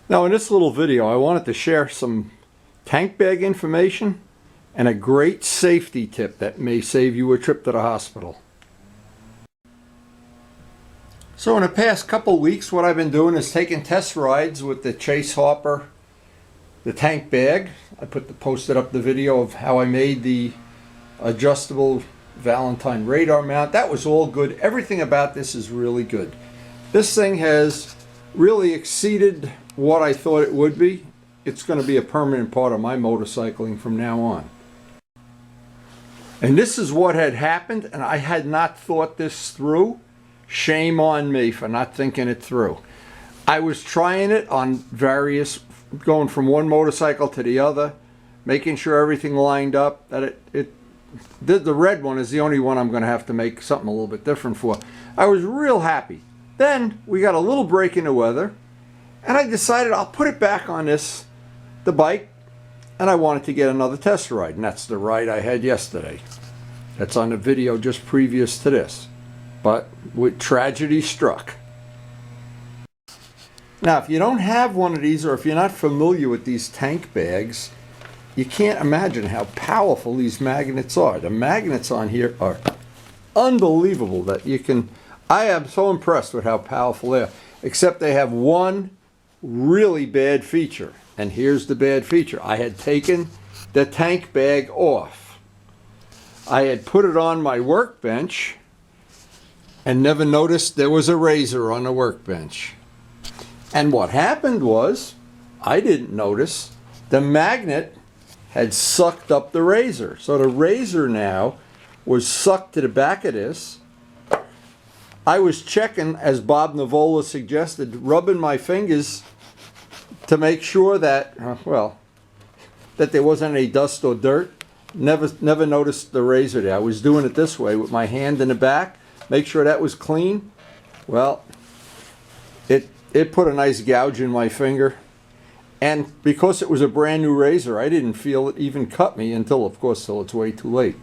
Now in this little video I wanted to share some tank bag information and a great safety tip that may save you a trip to the hospital. So in the past couple weeks what I've been doing is taking test rides with the Harper, the tank bag. I posted up the video of how I made the adjustable VALENTINE radar mount. That was all good. Everything about this is really good. This thing has really exceeded what I thought it would be. It's going to be a permanent part of my motorcycling from now on. And this is what had happened, and I had not thought this through. Shame on me for not thinking it through. I was trying it on various, going from one motorcycle to the other, making sure everything lined up, that the red one is the only one I'm going to have to make something a little bit different for. I was real happy. Then we got a little break in the weather, and I decided I'll put it back on the bike, and I wanted to get another test ride, and that's the ride I had yesterday. That's on the video just previous to this. But with tragedy struck. Now, if you don't have one of these, or if you're not familiar with these tank bags, you can't imagine how powerful these magnets are. The magnets on here are unbelievable that you can... I am so impressed with how powerful they are, except they have one really bad feature. And here's the bad feature. I had taken the tank bag off. I had put it on my workbench and never noticed there was a razor on the workbench. And what happened was, I didn't notice, the magnet had sucked up the razor. So the razor now was sucked to the back of this. I was checking, as Bob Navola suggested, rubbing my fingers to make sure that, that there wasn't any dust or dirt. Never noticed the razor there. I was doing it this way with my hand in the back, make sure that was clean. Well, it put a nice gouge in my finger. And because it was a brand new razor, I didn't feel it even cut me until it's way too late.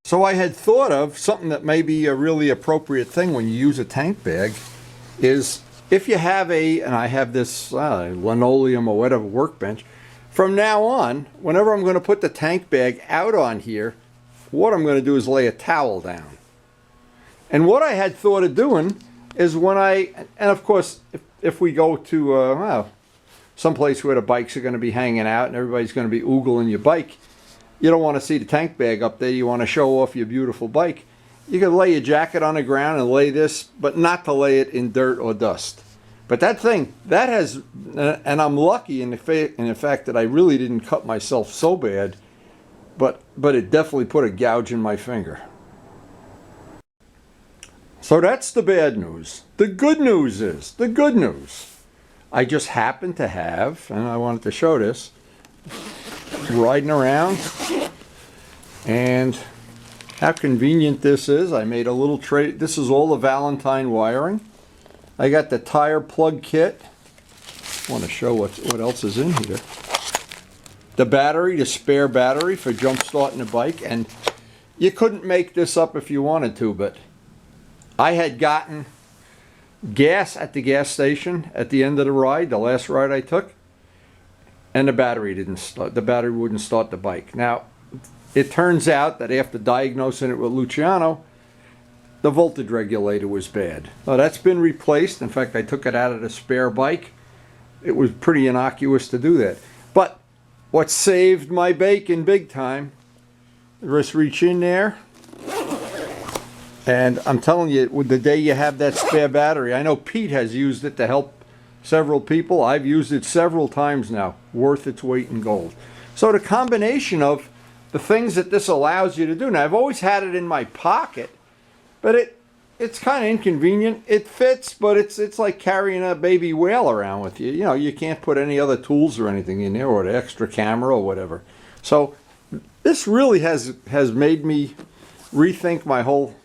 So I had thought of something that may be a really appropriate thing when you use a tank bag is if you have and I have this linoleum or whatever workbench, from now on, whenever I'm going to put the tank bag out on here, what I'm going to do is lay a towel down. And what I had thought of doing is and of course, if we go to, someplace where the bikes are going to be hanging out and everybody's going to be oogling your bike, you don't want to see the tank bag up there. You want to show off your beautiful bike. You can lay your jacket on the ground and lay this, but not to lay it in dirt or dust. But that thing, that has, and I'm lucky in the fact that I really didn't cut myself so bad, but it definitely put a gouge in my finger. So that's the bad news. The good news is, I just happened to have, and I wanted to show this, riding around, and how convenient this is. I made a little tray. This is all the VALENTINE wiring. I got the tire plug kit. I want to show what else is in here. The battery, the spare battery for jump starting the bike. And you couldn't make this up if you wanted to, but I had gotten gas at the gas station at the end of the ride, the last ride I took, and the battery didn't start. The battery wouldn't start the bike. Now, it turns out that after diagnosing it with Luciano, the voltage regulator was bad. Well, that's been replaced. In fact, I took it out of the spare bike. It was pretty innocuous to do that. But what saved my bacon big time, just reach in there, and I'm telling you, with the day you have that spare battery, I know Pete has used it to help several people. I've used it several times now. Worth its weight in gold. So the combination of the things that this allows you to do. Now, I've always had it in my pocket, but it's kind of inconvenient. It fits, but it's like carrying a baby whale around with you. You know, you can't put any other tools or anything in there, or the extra camera or whatever. So this really has made me rethink my whole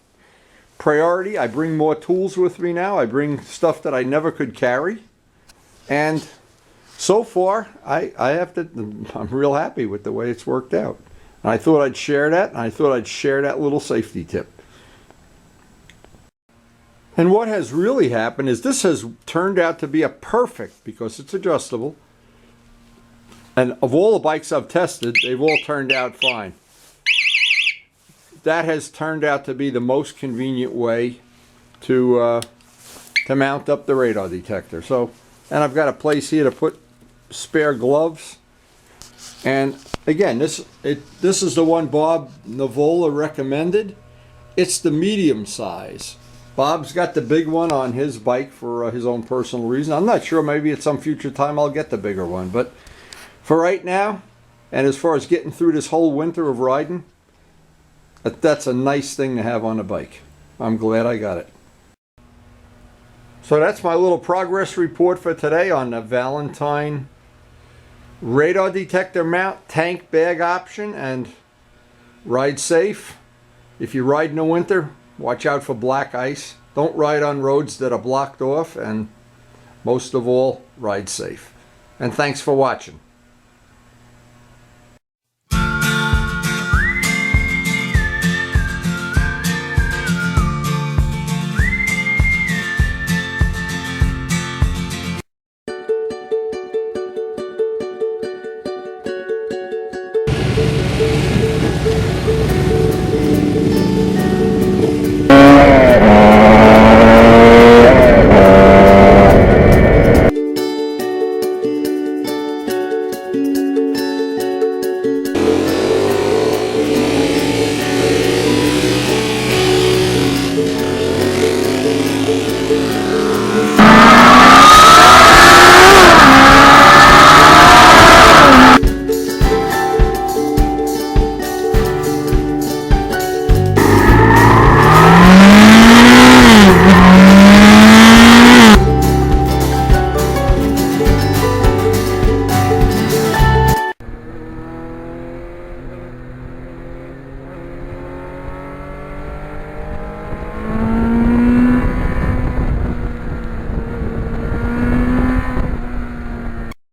priority. I bring more tools with me now. I bring stuff that I never could carry. And so far, I'm real happy with the way it's worked out. And I thought I'd share that, and I thought I'd share that little safety tip. And what has really happened is this has turned out to be a perfect, because it's adjustable. And of all the bikes I've tested, they've all turned out fine. That has turned out to be the most convenient way to mount up the radar detector. So, and I've got a place here to put spare gloves. And again, this is the one Bob Navola recommended. It's the medium size. Bob's got the big one on his bike for his own personal reason. I'm not sure, maybe at some future time I'll get the bigger one. But for right now, and as far as getting through this whole winter of riding, that's a nice thing to have on a bike. I'm glad I got it. So that's my little progress report for today on the Valentine radar detector mount, tank bag option, and ride safe. If you ride in the winter, watch out for black ice. Don't ride on roads that are blocked off, and most of all, ride safe. And thanks for watching.